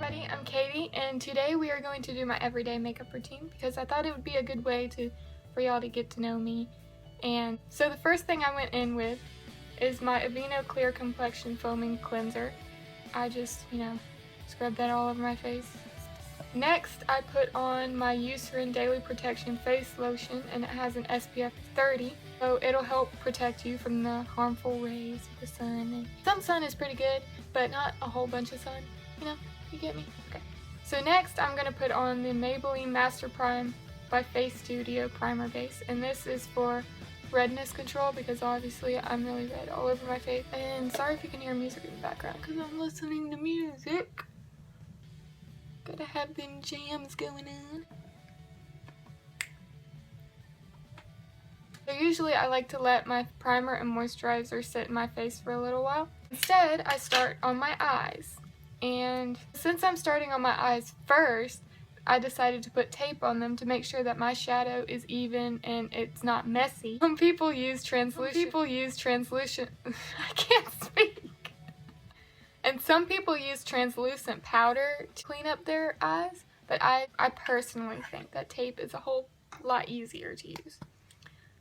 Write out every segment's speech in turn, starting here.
everybody, I'm Katie, and today we are going to do my everyday makeup routine because I thought it would be a good way for y'all to get to know me. And so the first thing I went in with is my Aveeno Clear Complexion Foaming Cleanser. I just, scrub that all over my face. Next, I put on my Eucerin Daily Protection Face Lotion, and it has an SPF 30, so it'll help protect you from the harmful rays of the sun. And some sun is pretty good, but not a whole bunch of sun. You get me? Okay. So next, I'm going to put on the Maybelline Master Prime by Face Studio Primer Base, and this is for redness control because obviously I'm really red all over my face. And sorry if you can hear music in the background because I'm listening to music. Gotta have them jams going on. So usually I like to let my primer and moisturizer sit in my face for a little while. Instead, I start on my eyes. And since I'm starting on my eyes first, I decided to put tape on them to make sure that my shadow is even and it's not messy. Some people use translucent. I can't speak. And some people use translucent powder to clean up their eyes, but I personally think that tape is a whole lot easier to use.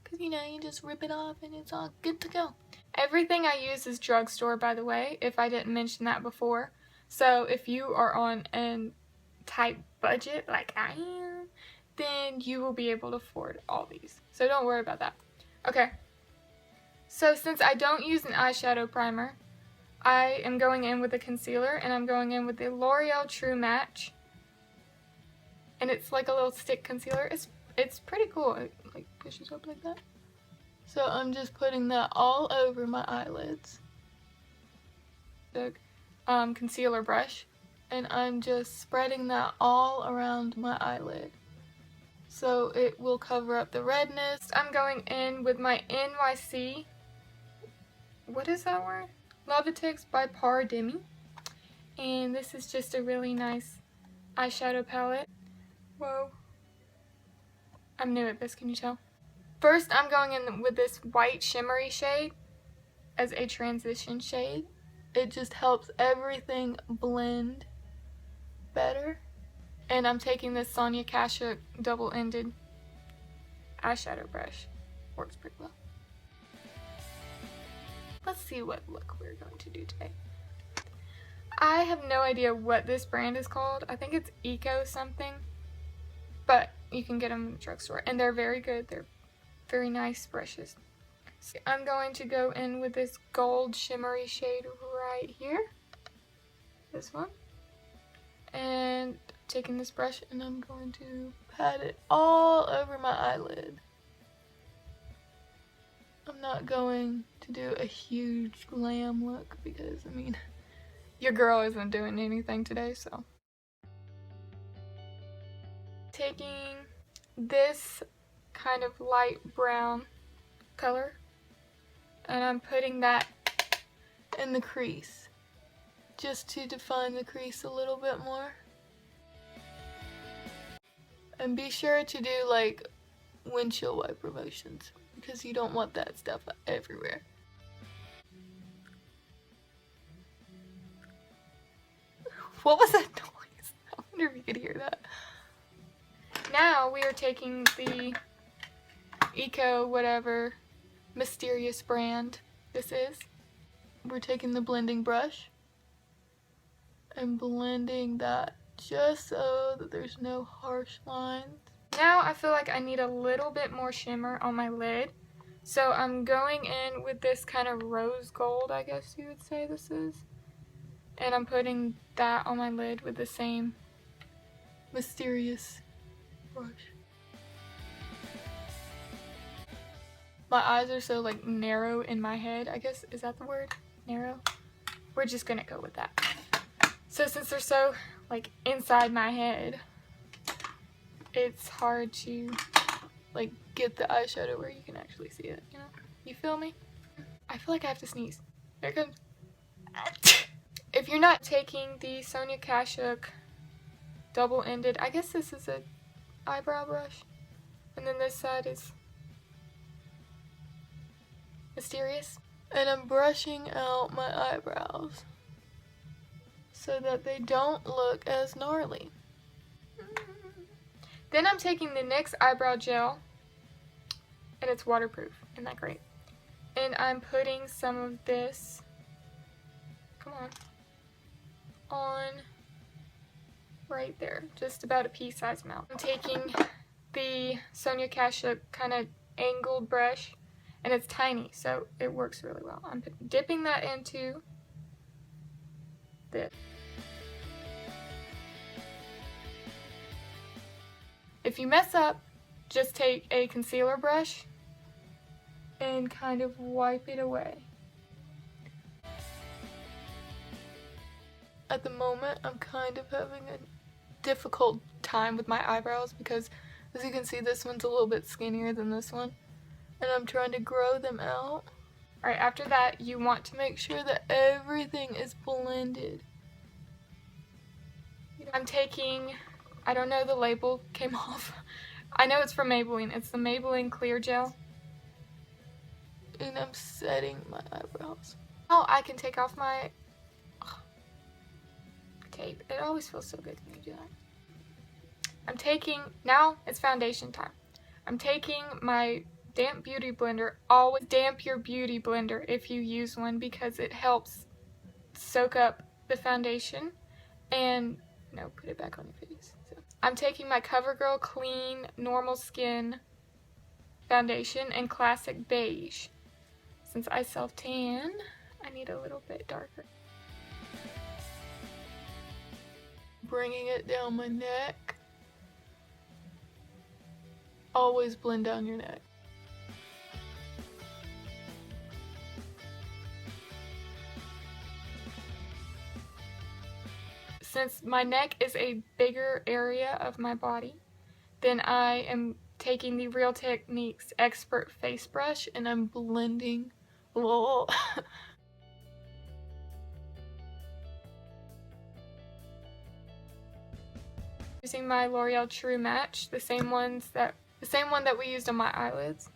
Because, you just rip it off and it's all good to go. Everything I use is drugstore, by the way, if I didn't mention that before. So if you are on a tight budget like I am, then you will be able to afford all these. So don't worry about that. Okay. So since I don't use an eyeshadow primer, I am going in with a concealer, and I'm going in with the L'Oreal True Match. And it's like a little stick concealer. It's pretty cool. It like pushes up like that. So I'm just putting that all over my eyelids. The concealer brush, and I'm just spreading that all around my eyelid so it will cover up the redness. I'm going in with my NYC, what is that word? Lovatics by Par Demi, and this is just a really nice eyeshadow palette. Whoa, I'm new at this, can you tell? First, I'm going in with this white shimmery shade as a transition shade. It just helps everything blend better. And I'm taking this Sonia Kashuk double-ended eyeshadow brush. Works pretty well. Let's see what look we're going to do today. I have no idea what this brand is called. I think it's Eco something. But you can get them in the drugstore. And they're very good. They're very nice brushes. So I'm going to go in with this gold shimmery shade right here. This one. And taking this brush, and I'm going to pat it all over my eyelid. I'm not going to do a huge glam look because, your girl isn't doing anything today, so. Taking this kind of light brown color, and I'm putting that in the crease just to define the crease a little bit more. And be sure to do like windshield wiper motions because you don't want that stuff everywhere. What was that noise? I wonder if you could hear that. Now we are taking the Eco whatever mysterious brand this is. We're taking the blending brush and blending that just so that there's no harsh lines. Now I feel like I need a little bit more shimmer on my lid. So I'm going in with this kind of rose gold, I guess you would say this is. And I'm putting that on my lid with the same mysterious brush. My eyes are so like narrow in my head, I guess, is that the word? Narrow? We're just gonna go with that. So since they're so like inside my head, it's hard to like get the eyeshadow where you can actually see it, You feel me? I feel like I have to sneeze. Here it comes. If you're not taking the Sonia Kashuk double-ended, I guess this is a eyebrow brush, and then this side is mysterious. And I'm brushing out my eyebrows so that they don't look as gnarly. Then I'm taking the NYX eyebrow gel, and it's waterproof. Isn't that great? And I'm putting some of this, come on right there, just about a pea-sized amount. I'm taking the Sonia Kashuk kind of angled brush, and it's tiny, so it works really well. I'm dipping that into this. If you mess up, just take a concealer brush and kind of wipe it away. At the moment, I'm kind of having a difficult time with my eyebrows because, as you can see, this one's a little bit skinnier than this one, and I'm trying to grow them out. Alright, after that, you want to make sure that everything is blended. I'm taking, I don't know, the label came off. I know it's from Maybelline. It's the Maybelline Clear Gel. And I'm setting my eyebrows. Now I can take off my tape. It always feels so good when you do that. Now it's foundation time. I'm taking my damp beauty blender. Always damp your beauty blender if you use one because it helps soak up the foundation and put it back on your face. So, I'm taking my CoverGirl Clean Normal Skin Foundation in Classic Beige. Since I self-tan, I need a little bit darker. Bringing it down my neck. Always blend down your neck. Since my neck is a bigger area of my body, then I am taking the Real Techniques Expert Face Brush and I'm blending. Using my L'Oreal True Match, the same one that we used on my eyelids.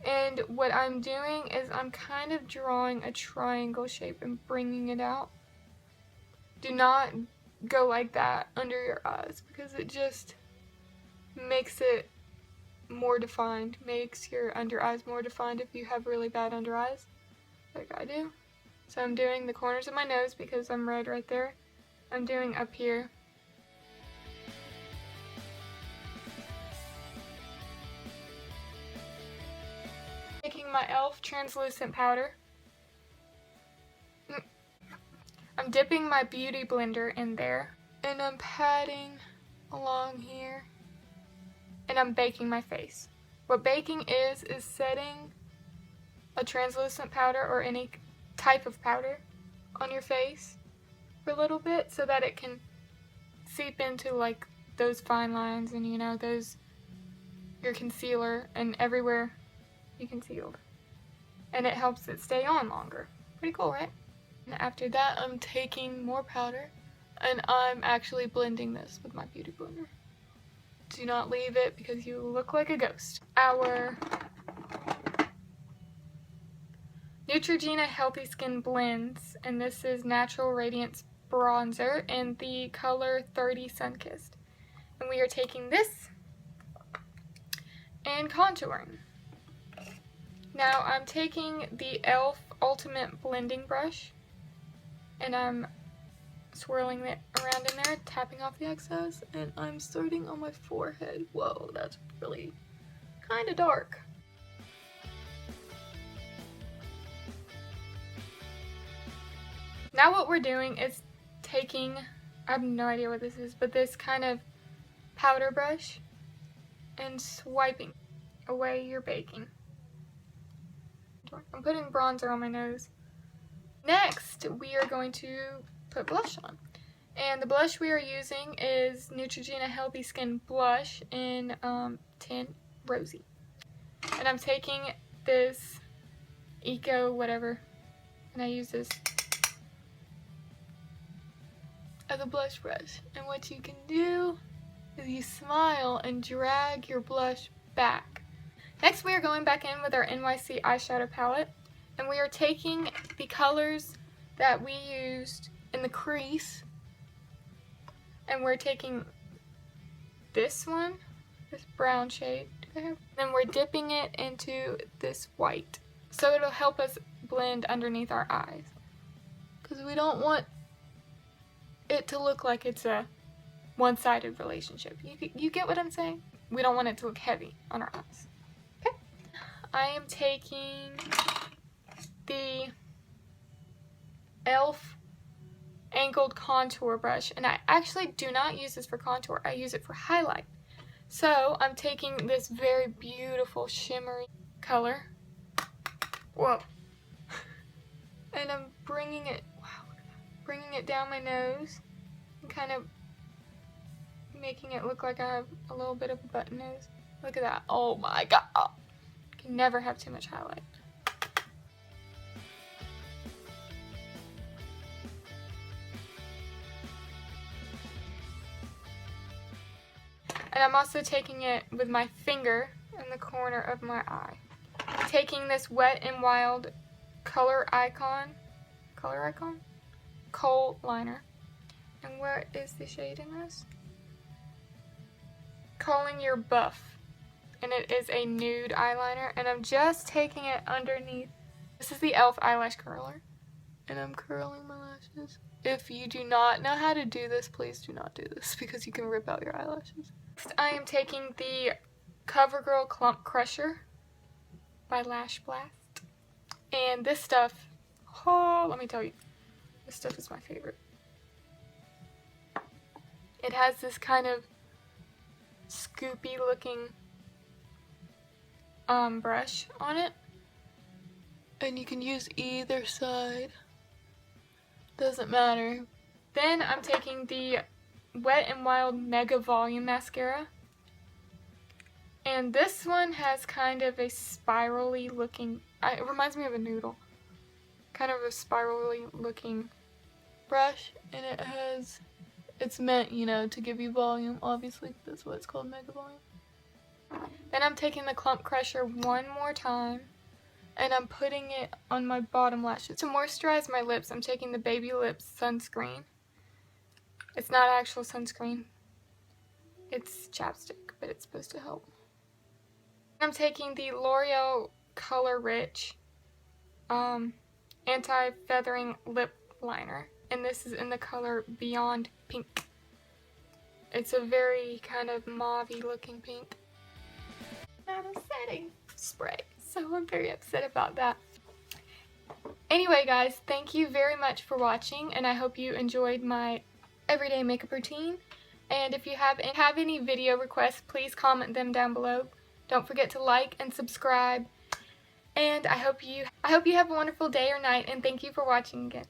And what I'm doing is I'm kind of drawing a triangle shape and bringing it out. Do not go like that under your eyes because it just makes it more defined, makes your under eyes more defined if you have really bad under eyes, like I do. So I'm doing the corners of my nose because I'm red right there. I'm doing up here. Taking my e.l.f. translucent powder. I'm dipping my beauty blender in there, and I'm patting along here, and I'm baking my face. What baking is setting a translucent powder or any type of powder on your face for a little bit so that it can seep into like those fine lines and your concealer and everywhere you concealed. And it helps it stay on longer. Pretty cool, right? And after that, I'm taking more powder, and I'm actually blending this with my beauty blender. Do not leave it because you look like a ghost. Our Neutrogena Healthy Skin Blends, and this is Natural Radiance Bronzer in the color 30 Sunkissed. And we are taking this and contouring. Now I'm taking the e.l.f. Ultimate Blending Brush, and I'm swirling it around in there, tapping off the excess, and I'm starting on my forehead. Whoa, that's really kind of dark. Now what we're doing is taking, I have no idea what this is, but this kind of powder brush and swiping away your baking. I'm putting bronzer on my nose. Next, we are going to put blush on. And the blush we are using is Neutrogena Healthy Skin Blush in Tint Rosy. And I'm taking this Eco whatever, and I use this as a blush brush. And what you can do is you smile and drag your blush back. Next, we are going back in with our NYC eyeshadow palette, and we are taking the colors that we used in the crease. And we're taking this one, this brown shade, then we're dipping it into this white. So it'll help us blend underneath our eyes. Because we don't want it to look like it's a one-sided relationship. You get what I'm saying? We don't want it to look heavy on our eyes. Okay. I am taking the e.l.f. angled contour brush, and I actually do not use this for contour. I use it for highlight. So I'm taking this very beautiful shimmery color. Whoa. And I'm bringing it, wow, bringing it down my nose and kind of making it look like I have a little bit of a button nose. Look at that. Oh my god. You can never have too much highlight. And I'm also taking it with my finger in the corner of my eye. Taking this Wet n Wild Color Icon Kohl liner. And where is the shade in this? Calling Your Buff. And it is a nude eyeliner. And I'm just taking it underneath. This is the e.l.f. eyelash curler. And I'm curling my lashes. If you do not know how to do this, please do not do this because you can rip out your eyelashes. Next, I am taking the CoverGirl Clump Crusher by Lash Blast. And this stuff, oh, let me tell you, this stuff is my favorite. It has this kind of scoopy looking brush on it. And you can use either side. Doesn't matter. Then I'm taking the Wet n Wild Mega Volume Mascara. And this one has kind of a spirally looking, it reminds me of a noodle. Kind of a spirally looking brush. And it's meant, you know, to give you volume. Obviously, that's why it's called Mega Volume. Then I'm taking the Clump Crusher one more time. And I'm putting it on my bottom lashes. To moisturize my lips, I'm taking the Baby Lips sunscreen. It's not actual sunscreen. It's chapstick, but it's supposed to help. I'm taking the L'Oreal Color Rich Anti-Feathering Lip Liner. And this is in the color Beyond Pink. It's a very kind of mauve-y looking pink. Not a setting spray. So I'm very upset about that. Anyway guys, thank you very much for watching, and I hope you enjoyed my everyday makeup routine. And if you have any video requests, please comment them down below. Don't forget to like and subscribe. And I hope you have a wonderful day or night, and thank you for watching again.